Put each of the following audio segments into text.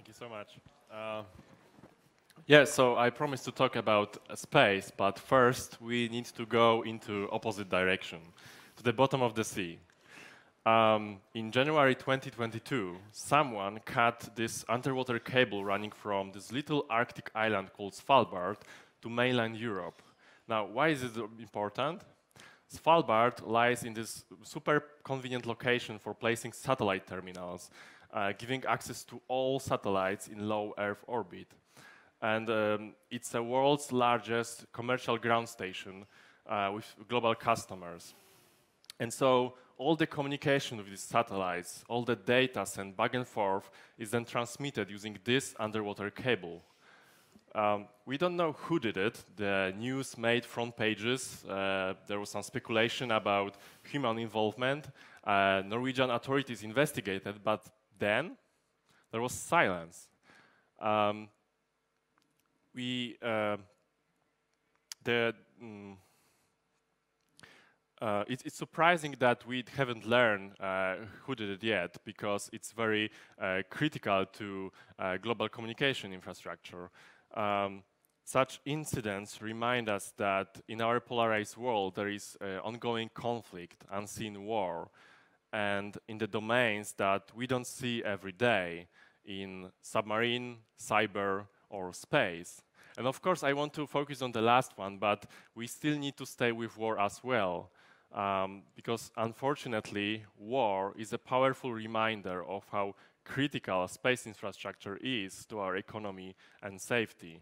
you so much. Yeah, so I promised to talk about space, but first we need to go into opposite direction, to the bottom of the sea. In January 2022, someone cut this underwater cable running from this little Arctic island called Svalbard to mainland Europe. Now, why is it important? Svalbard lies in this super convenient location for placing satellite terminals, giving access to all satellites in low Earth orbit. And it's the world's largest commercial ground station with global customers. And so all the communication with these satellites, all the data sent back and forth is then transmitted using this underwater cable. We don't know who did it. The news made front pages. There was some speculation about human involvement. Norwegian authorities investigated, but then there was silence. It's surprising that we haven't learned who did it yet, because it's very critical to global communication infrastructure. Such incidents remind us that in our polarized world there is ongoing conflict, unseen war, and in the domains that we don't see every day, in submarine, cyber, or space. And of course I want to focus on the last one, but we still need to stay with war as well. Because unfortunately, war is a powerful reminder of how critical space infrastructure is to our economy and safety.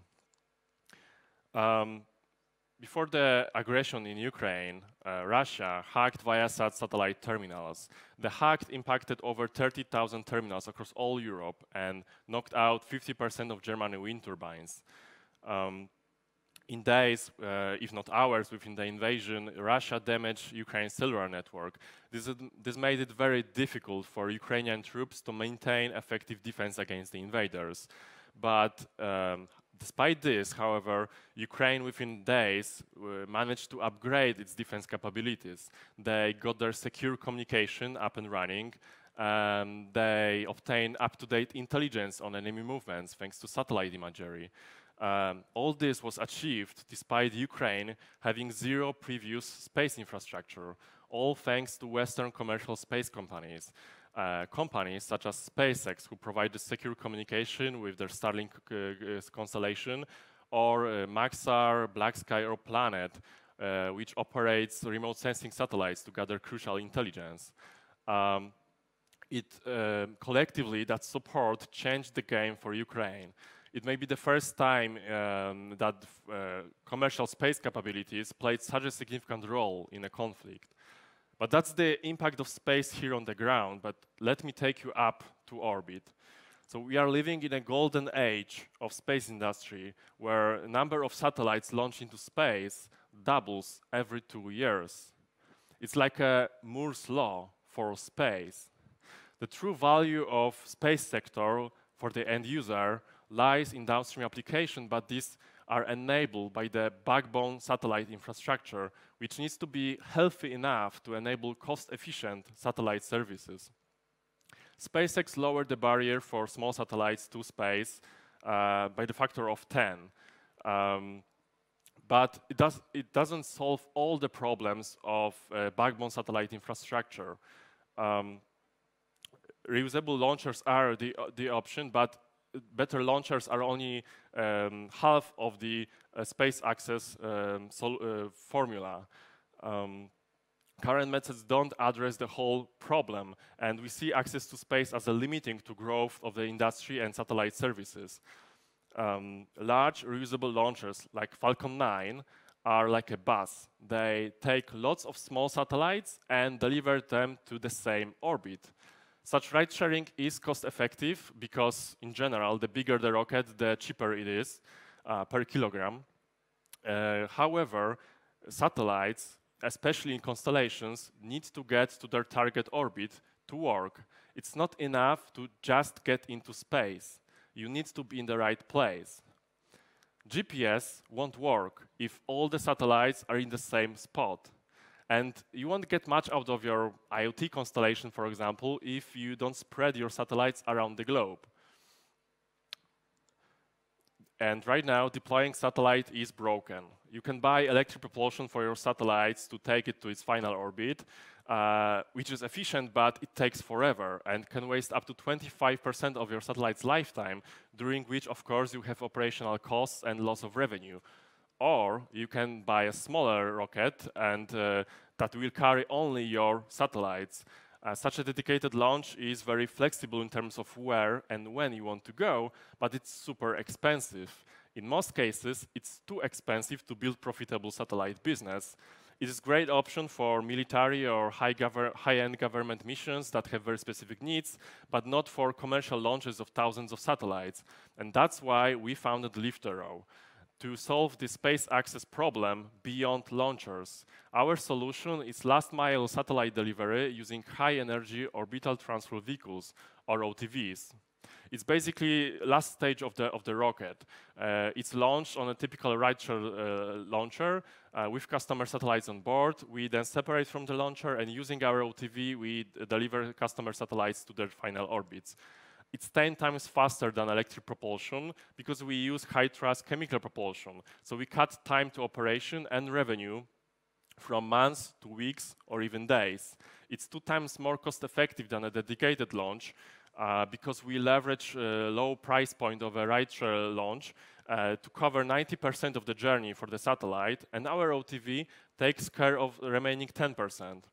Before the aggression in Ukraine, Russia hacked Viasat satellite terminals. The hack impacted over 30,000 terminals across all Europe and knocked out 50% of German wind turbines. In days, if not hours, within the invasion, Russia damaged Ukraine's cellular network. This made it very difficult for Ukrainian troops to maintain effective defense against the invaders. But despite this, however, Ukraine within days managed to upgrade its defense capabilities. They got their secure communication up and running. They obtained up-to-date intelligence on enemy movements thanks to satellite imagery. All this was achieved despite Ukraine having zero previous space infrastructure, all thanks to Western commercial space companies. Companies such as SpaceX, who provide the secure communication with their Starlink constellation, or Maxar, Black Sky, or Planet, which operates remote sensing satellites to gather crucial intelligence. Collectively, that support changed the game for Ukraine. It may be the first time that commercial space capabilities played such a significant role in a conflict. But that's the impact of space here on the ground, but let me take you up to orbit. So we are living in a golden age of space industry, where the number of satellites launched into space doubles every 2 years. It's like a Moore's law for space. The true value of space sector for the end user lies in downstream application, but these are enabled by the backbone satellite infrastructure, which needs to be healthy enough to enable cost-efficient satellite services. SpaceX lowered the barrier for small satellites to space by the factor of 10. But it doesn't solve all the problems of backbone satellite infrastructure. Reusable launchers are the option, but better launchers are only half of the space access formula. Current methods don't address the whole problem, and we see access to space as a limiting to growth of the industry and satellite services. Large reusable launchers like Falcon 9 are like a bus. They take lots of small satellites and deliver them to the same orbit. Such ride sharing is cost effective because, in general, the bigger the rocket, the cheaper it is per kilogram. However, satellites, especially in constellations, need to get to their target orbit to work. It's not enough to just get into space. You need to be in the right place. GPS won't work if all the satellites are in the same spot. And you won't get much out of your IoT constellation, for example, if you don't spread your satellites around the globe. And right now, deploying satellite is broken. You can buy electric propulsion for your satellites to take it to its final orbit, which is efficient, but it takes forever and can waste up to 25% of your satellite's lifetime, during which, of course, you have operational costs and loss of revenue. Or you can buy a smaller rocket and that will carry only your satellites. Such a dedicated launch is very flexible in terms of where and when you want to go, but it's super expensive. In most cases, it's too expensive to build profitable satellite business. It is a great option for military or high-end government missions that have very specific needs, but not for commercial launches of thousands of satellites. And that's why we founded Liftero, to solve the space access problem beyond launchers. Our solution is last-mile satellite delivery using high-energy orbital transfer vehicles, or OTVs. It's basically last stage of the rocket. It's launched on a typical rideshare launcher with customer satellites on board. We then separate from the launcher, and using our OTV, we deliver customer satellites to their final orbits. It's 10 times faster than electric propulsion because we use high-thrust chemical propulsion. So we cut time to operation and revenue from months to weeks or even days. It's 2 times more cost-effective than a dedicated launch because we leverage low price point of a rideshare launch to cover 90% of the journey for the satellite, and our OTV takes care of the remaining 10%.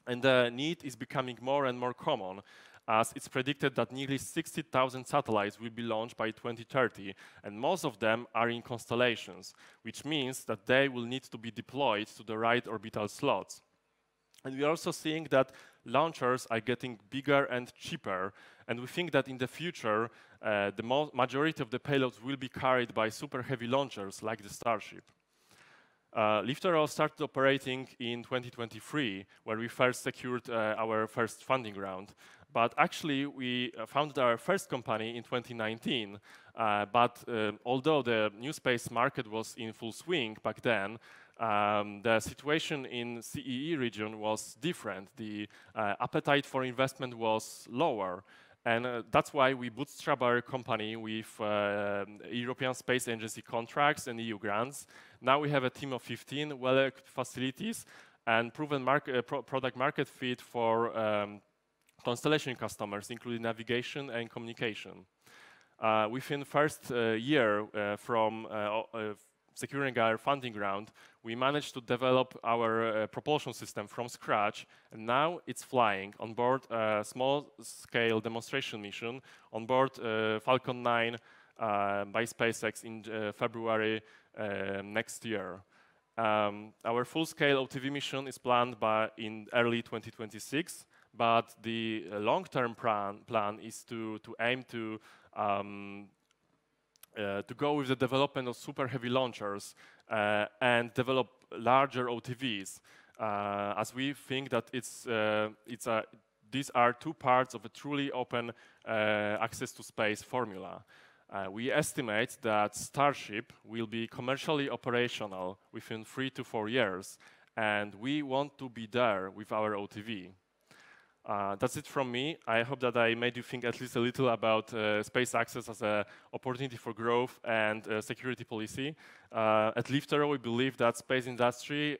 And the need is becoming more and more common, as it's predicted that nearly 60,000 satellites will be launched by 2030, and most of them are in constellations, which means that they will need to be deployed to the right orbital slots. And we're also seeing that launchers are getting bigger and cheaper, and we think that in the future, the majority of the payloads will be carried by super heavy launchers like the Starship. Liftero started operating in 2023, where we first secured our first funding round. But actually, we founded our first company in 2019. Although the new space market was in full swing back then, the situation in CEE region was different. The appetite for investment was lower. And that's why we bootstrap our company with European Space Agency contracts and EU grants. Now we have a team of 15 well-equipped facilities and proven product market fit for constellation customers, including navigation and communication. Within the first year from securing our funding round, we managed to develop our propulsion system from scratch, and now it's flying on board a small-scale demonstration mission on board Falcon 9 by SpaceX in February next year. Our full-scale OTV mission is planned in early 2026, but the long-term plan is to aim to go with the development of super heavy launchers and develop larger OTVs, as we think that these are 2 parts of a truly open access to space formula. We estimate that Starship will be commercially operational within 3 to 4 years, and we want to be there with our OTV. That's it from me. I hope that I made you think at least a little about space access as an opportunity for growth and security policy. At Liftero, we believe that space industry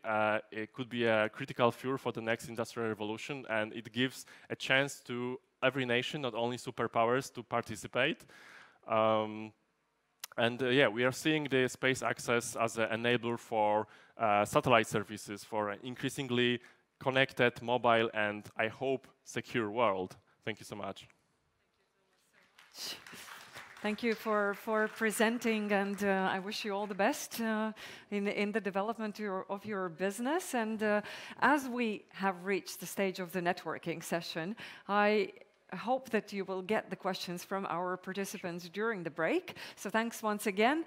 it could be a critical fuel for the next industrial revolution, and it gives a chance to every nation, not only superpowers, to participate. Yeah, we are seeing the space access as an enabler for satellite services for an increasingly connected, mobile, and I hope secure world. Thank you so much. Thank you for presenting, and I wish you all the best in the development of your business. And as we have reached the stage of the networking session, I hope that you will get the questions from our participants during the break. So thanks once again.